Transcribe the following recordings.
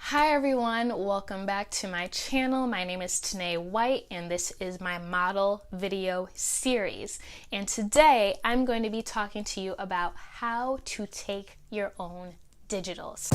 Hi everyone, welcome back to my channel. My name is Tanaye White and this is my model video series. And today I'm going to be talking to you about how to take your own digitals.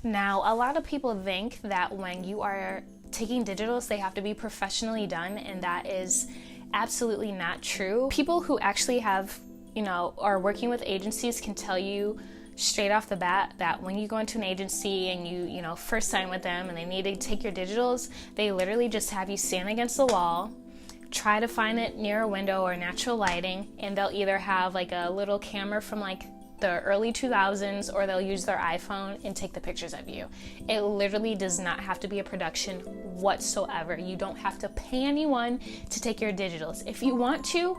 Now, a lot of people think that when you are taking digitals, they have to be professionally done, and that is absolutely not true. People who actually have, are working with agencies can tell you straight off the bat that when you go into an agency and you first sign with them and they need to take your digitals, they literally just have you stand against the wall, try to find it near a window or natural lighting, and they'll either have like a little camera from like the early 2000s or they'll use their iPhone and take the pictures of you. It literally does not have to be a production whatsoever. You don't have to pay anyone to take your digitals. If you want to,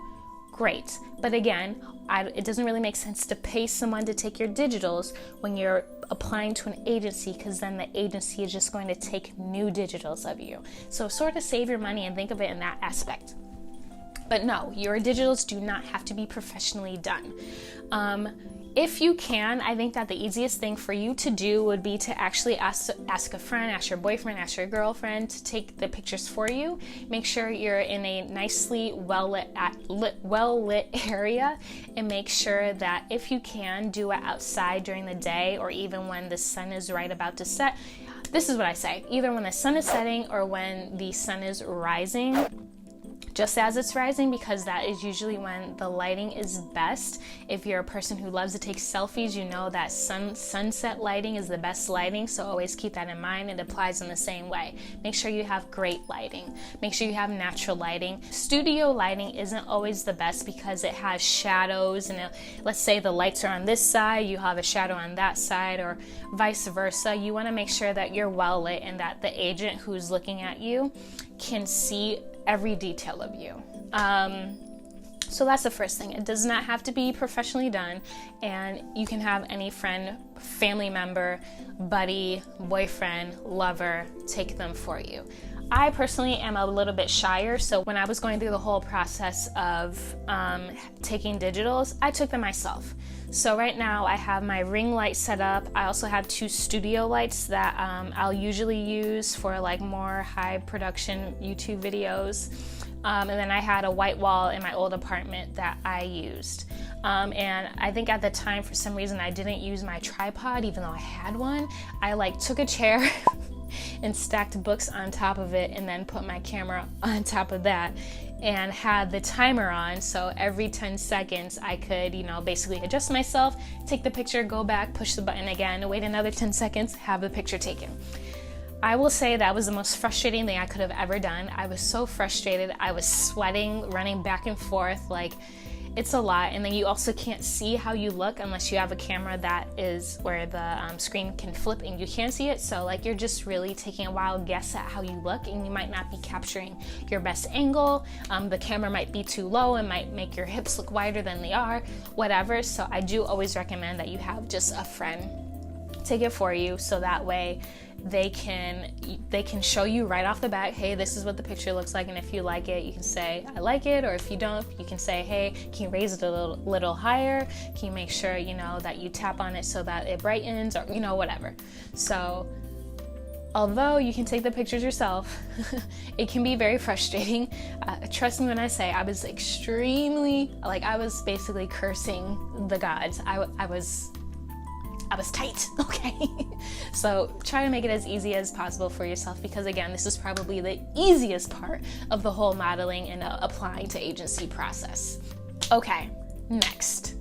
great. But again, it doesn't really make sense to pay someone to take your digitals when you're applying to an agency, because then the agency is just going to take new digitals of you. So sort of save your money and think of it in that aspect. But no, your digitals do not have to be professionally done. If you can, I think that the easiest thing for you to do would be to actually ask a friend, ask your boyfriend, ask your girlfriend to take the pictures for you. Make sure you're in a nicely well-lit area, and make sure that if you can, do it outside during the day or even when the sun is right about to set. This is what I say, either when the sun is setting or when the sun is rising. Just as it's rising, because that is usually when the lighting is best. If you're a person who loves to take selfies, you know that sunset lighting is the best lighting, so always keep that in mind. It applies in the same way. Make sure you have great lighting. Make sure you have natural lighting. Studio lighting isn't always the best because it has shadows, and let's say the lights are on this side, you have a shadow on that side, or vice versa. You want to make sure that you're well lit and that the agent who's looking at you can see every detail of you. So that's the first thing. It does not have to be professionally done, and you can have any friend, family member, buddy, boyfriend, lover take them for you. I personally am a little bit shyer, so when I was going through the whole process of taking digitals, I took them myself. So right now I have my ring light set up. I also have two studio lights that I'll usually use for like more high production YouTube videos. And then I had a white wall in my old apartment that I used. And I think at the time, for some reason, I didn't use my tripod, even though I had one. I took a chair and stacked books on top of it, and then put my camera on top of that and had the timer on, so every 10 seconds I could, basically adjust myself, take the picture, go back, push the button again, wait another 10 seconds, have the picture taken. I will say that was the most frustrating thing I could have ever done. I was so frustrated. I was sweating, running back and forth, it's a lot. And then you also can't see how you look unless you have a camera that is where the screen can flip and you can see it. So you're just really taking a wild guess at how you look, and you might not be capturing your best angle. The camera might be too low and might make your hips look wider than they are, whatever. So I do always recommend that you have just a friend take it for you, so that way they can show you right off the bat, hey, this is what the picture looks like, and if you like it, you can say I like it, or if you don't, you can say, hey, can you raise it a little higher? Can you make sure that you tap on it so that it brightens, or whatever. So although you can take the pictures yourself, it can be very frustrating. Trust me when I say I was extremely, I was basically cursing the gods. I was tight, okay? So try to make it as easy as possible for yourself, because again, this is probably the easiest part of the whole modeling and applying to agency process. Okay, next.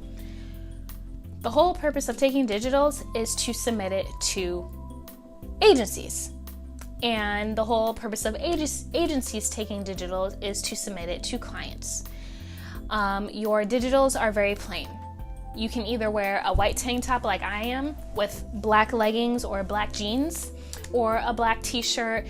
The whole purpose of taking digitals is to submit it to agencies. And the whole purpose of agencies taking digitals is to submit it to clients. Your digitals are very plain. You can either wear a white tank top like I am with black leggings or black jeans, or a black t-shirt,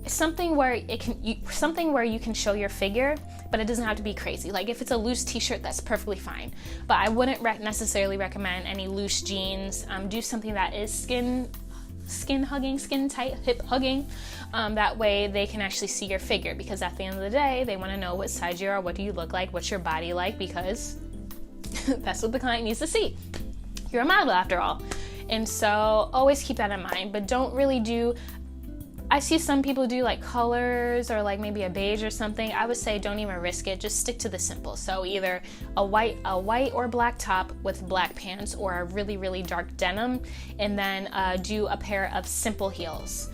something where you can show your figure, but it doesn't have to be crazy. If it's a loose t-shirt, that's perfectly fine. But I wouldn't necessarily recommend any loose jeans. Do something that is skin hugging, skin tight, hip hugging. That way they can actually see your figure, because at the end of the day, they want to know what size you are, what do you look like, what's your body like, because that's what the client needs to see. You're a model after all. And so always keep that in mind, but don't really do, I see some people do like colors or like maybe a beige or something. I would say don't even risk it. Just stick to the simple. So either a white or black top with black pants, or a really, really dark denim, and then do a pair of simple heels.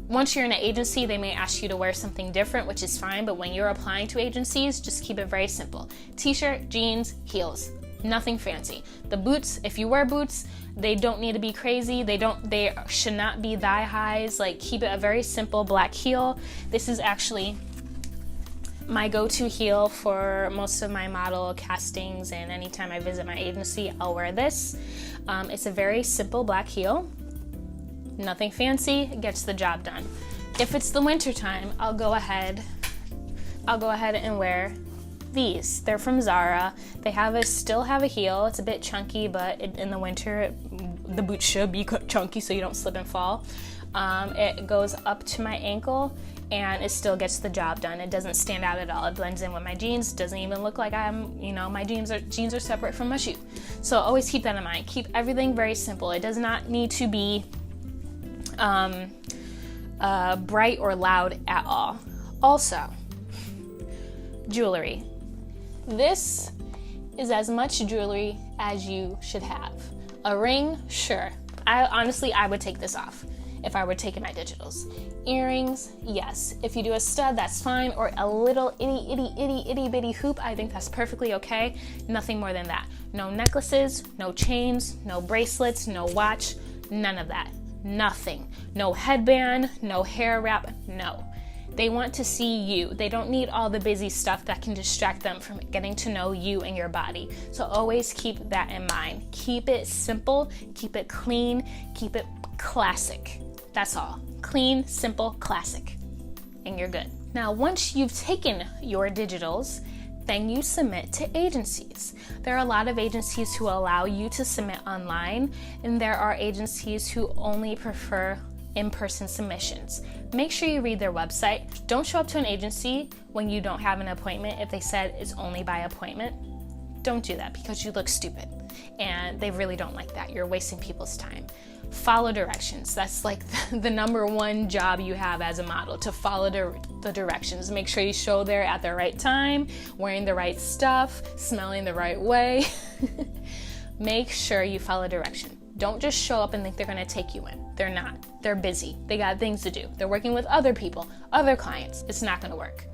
Once you're in an agency, they may ask you to wear something different, which is fine, but when you're applying to agencies, just keep it very simple. T-shirt, jeans, heels, nothing fancy. The boots, if you wear boots, they don't need to be crazy. They should not be thigh highs. Like, keep it a very simple black heel. This is actually my go-to heel for most of my model castings, and anytime I visit my agency, I'll wear this. It's a very simple black heel. Nothing fancy, gets the job done. If it's the winter time, I'll go ahead and wear these. They're from Zara. They still have a heel. It's a bit chunky, but in the winter, the boot should be chunky so you don't slip and fall. It goes up to my ankle, and it still gets the job done. It doesn't stand out at all. It blends in with my jeans. Doesn't even look like my jeans are separate from my shoe. So always keep that in mind. Keep everything very simple. It does not need to be bright or loud at all. Also, jewelry. This is as much jewelry as you should have. A ring, sure. I would take this off if I were taking my digitals. Earrings, yes. If you do a stud, that's fine, or a little itty bitty hoop, I think that's perfectly okay. Nothing more than that. No necklaces, no chains, no bracelets, no watch, none of that. Nothing. No headband, no hair wrap, no. They want to see you. They don't need all the busy stuff that can distract them from getting to know you and your body. So always keep that in mind. Keep it simple, keep it clean, keep it classic. That's all. Clean, simple, classic. And you're good. Now, once you've taken your digitals, then you submit to agencies. There are a lot of agencies who allow you to submit online, and there are agencies who only prefer in-person submissions. Make sure you read their website. Don't show up to an agency when you don't have an appointment if they said it's only by appointment. Don't do that because you look stupid, and they really don't like that. You're wasting people's time. Follow directions. That's like the number one job you have as a model, to follow the directions. Make sure you show there at the right time, wearing the right stuff, smelling the right way. Make sure you follow direction. Don't just show up and think they're going to take you in. They're not. They're busy. They got things to do. They're working with other people, other clients. It's not going to work.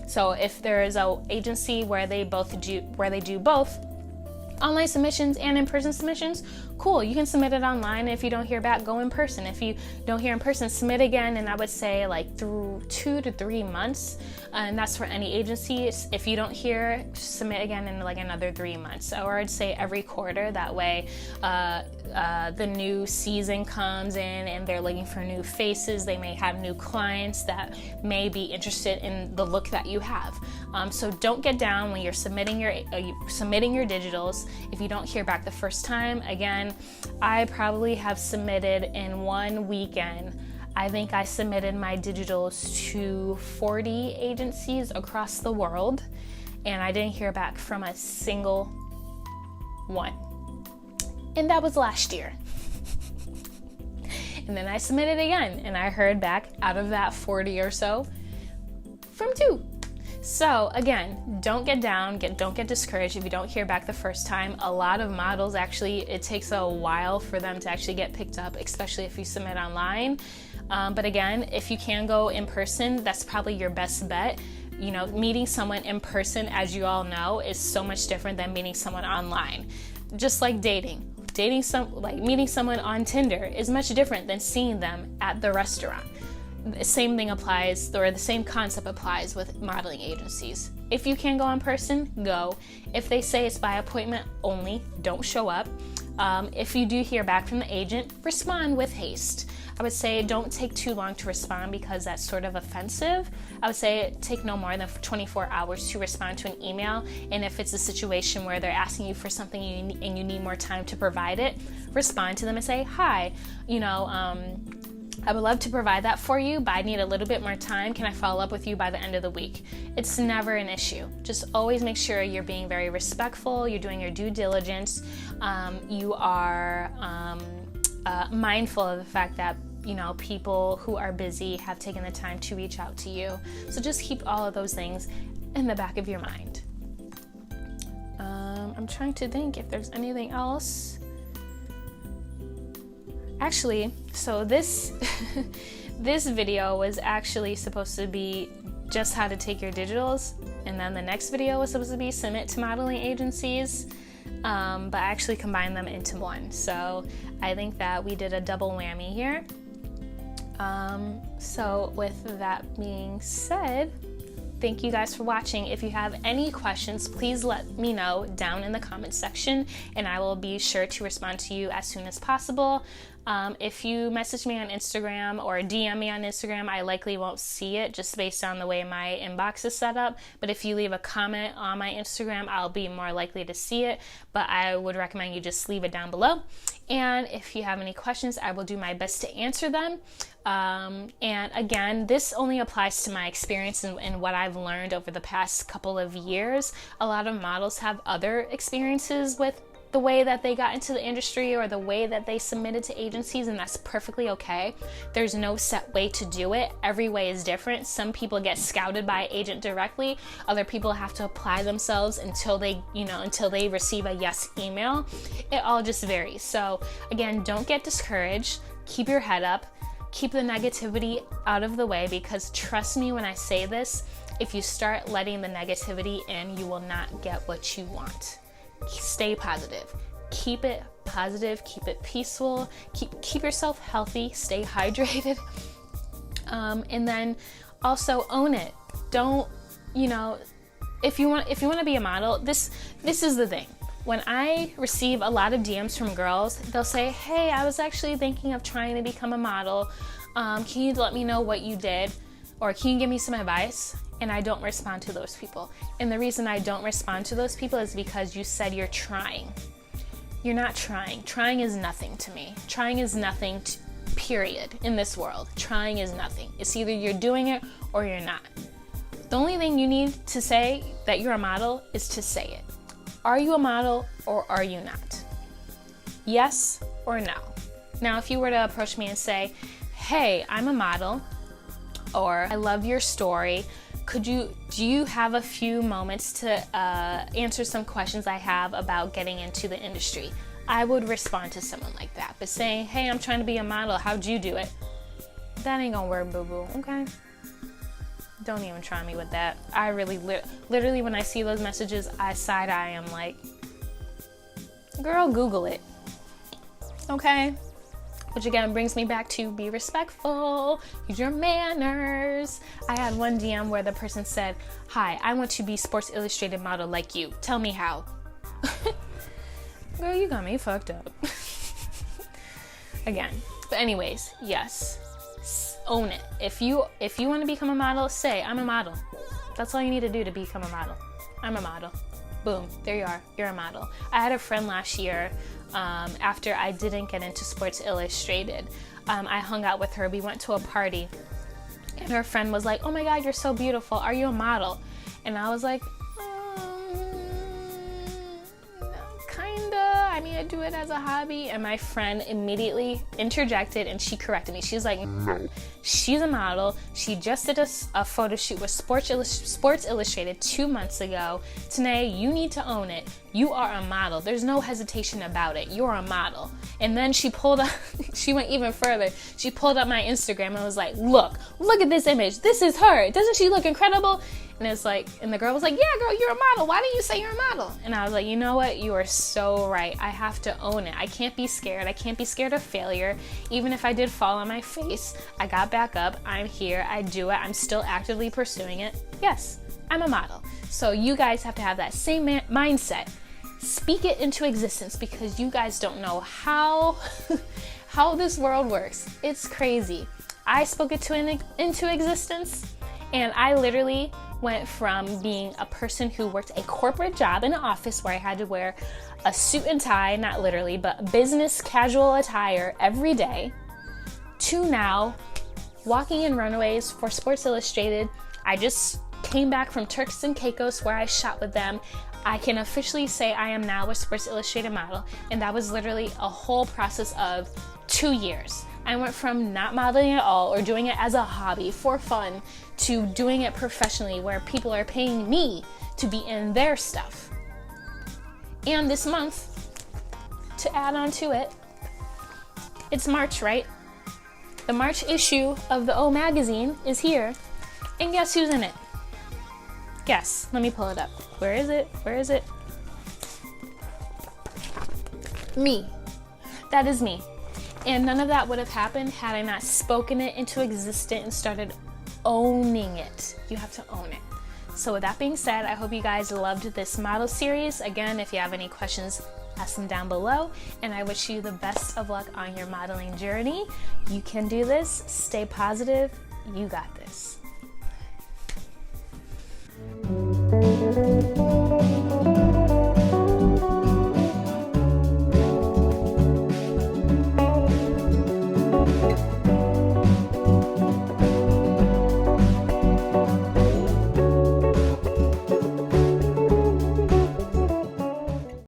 So if there is an agency where they do both online submissions and in-person submissions, cool, you can submit it online. If you don't hear back, go in person. If you don't hear in person, submit again, and I would say like through 2 to 3 months, and that's for any agency. If you don't hear, submit again in like another 3 months, or I'd say every quarter. That way the new season comes in and they're looking for new faces. They may have new clients that may be interested in the look that you have. So don't get down when you're submitting your digitals. If you don't hear back the first time, again, I probably have submitted in one weekend. I think I submitted my digitals to 40 agencies across the world, and I didn't hear back from a single one. And that was last year. And then I submitted again, and I heard back out of that 40 or so from 2. So again, don't get down, don't get discouraged if you don't hear back the first time. A lot of models, actually, it takes a while for them to actually get picked up, especially if you submit online. But again, if you can go in person, that's probably your best bet. You know, meeting someone in person, as you all know, is so much different than meeting someone online. Just like dating. Meeting someone on Tinder is much different than seeing them at the restaurant. The same thing applies, or the same concept applies with modeling agencies. If you can go in person, go. If they say it's by appointment only, don't show up. If you do hear back from the agent, respond with haste. I would say don't take too long to respond because that's sort of offensive. I would say take no more than 24 hours to respond to an email. And if it's a situation where they're asking you for something and you need more time to provide it, respond to them and say, hi, I would love to provide that for you, but I need a little bit more time. Can I follow up with you by the end of the week? It's never an issue. Just always make sure you're being very respectful, you're doing your due diligence, you are mindful of the fact that, you know, people who are busy have taken the time to reach out to you. So just keep all of those things in the back of your mind. I'm trying to think if there's anything else. Actually, so this this video was actually supposed to be just how to take your digitals, and then the next video was supposed to be submit to modeling agencies, but I actually combined them into one. So I think that we did a double whammy here. So with that being said, thank you guys for watching. If you have any questions, please let me know down in the comments section, and I will be sure to respond to you as soon as possible. If you message me on Instagram or DM me on Instagram, I likely won't see it just based on the way my inbox is set up. But if you leave a comment on my Instagram, I'll be more likely to see it. But I would recommend you just leave it down below. And if you have any questions, I will do my best to answer them. And again, this only applies to my experience and what I've learned over the past couple of years. A lot of models have other experiences with the way that they got into the industry or the way that they submitted to agencies, and that's perfectly okay. There's no set way to do it. Every way is different. Some people get scouted by an agent directly. Other people have to apply themselves until they receive a yes email. It all just varies. So again, don't get discouraged. Keep your head up. Keep the negativity out of the way, because trust me when I say this, if you start letting the negativity in, you will not get what you want. Stay positive. Keep it positive. Keep it peaceful. Keep yourself healthy. Stay hydrated. And then also own it. Don't, if you want to be a model, this is the thing. When I receive a lot of DMs from girls, they'll say, "Hey, I was actually thinking of trying to become a model. Can you let me know what you did? Or can you give me some advice?" And I don't respond to those people. And the reason I don't respond to those people is because you said you're trying. You're not trying. Trying is nothing to me. Trying is nothing, period, in this world. Trying is nothing. It's either you're doing it or you're not. The only thing you need to say that you're a model is to say it. Are you a model or are you not? Yes or no? Now, if you were to approach me and say, "Hey, I'm a model," or "I love your story. Do you have a few moments to answer some questions I have about getting into the industry?" I would respond to someone like that. But saying, "Hey, I'm trying to be a model. How'd you do it?" That ain't gonna work, boo-boo, okay? Don't even try me with that. I really, literally, when I see those messages, I side-eye. I'm like, girl, Google it, okay? Which again brings me back to be respectful, use your manners. I had one DM where the person said, "Hi, I want to be Sports Illustrated model like you. Tell me how." Girl, you got me fucked up. Again, but anyways, yes, own it. If you want to become a model, say, "I'm a model." That's all you need to do to become a model. I'm a model. Boom, there you are. You're a model. I had a friend last year, after I didn't get into Sports Illustrated. I hung out with her. We went to a party, and her friend was like, "Oh my God, you're so beautiful. Are you a model?" And I was like, kinda. I mean, I do it as a hobby. And my friend immediately interjected and she corrected me. She was like, "No, she's a model. She just did a photo shoot with Sports Illustrated 2 months ago. Tanaye, you need to own it. You are a model. There's no hesitation about it. You're a model." And then she pulled up, she went even further. She pulled up my Instagram and was like, look at this image. This is her. Doesn't she look incredible?" And it's like, and the girl was like, "Yeah, girl, you're a model. Why didn't you say you're a model?" And I was like, you know what? You are so right. I have to own it. I can't be scared. I can't be scared of failure. Even if I did fall on my face, I got back up. I'm here. I do it. I'm still actively pursuing it. Yes, I'm a model. So you guys have to have that same mindset. Speak it into existence, because you guys don't know how this world works. It's crazy. I spoke it into existence, and I literally went from being a person who worked a corporate job in an office where I had to wear a suit and tie, not literally, but business casual attire every day, to now walking in runways for Sports Illustrated. I just came back from Turks and Caicos where I shot with them. I can officially say I am now a Sports Illustrated model, and that was literally a whole process of 2 years. I went from not modeling at all or doing it as a hobby for fun to doing it professionally where people are paying me to be in their stuff. And this month, to add on to it, it's March, right? The March issue of the O magazine is here, and guess who's in it? Guess. Let me pull it up. Where is it? Where is it? Me. That is me. And none of that would have happened had I not spoken it into existence and started owning it. You have to own it. So with that being said, I hope you guys loved this model series. Again, if you have any questions, ask them down below. And I wish you the best of luck on your modeling journey. You can do this. Stay positive. You got this.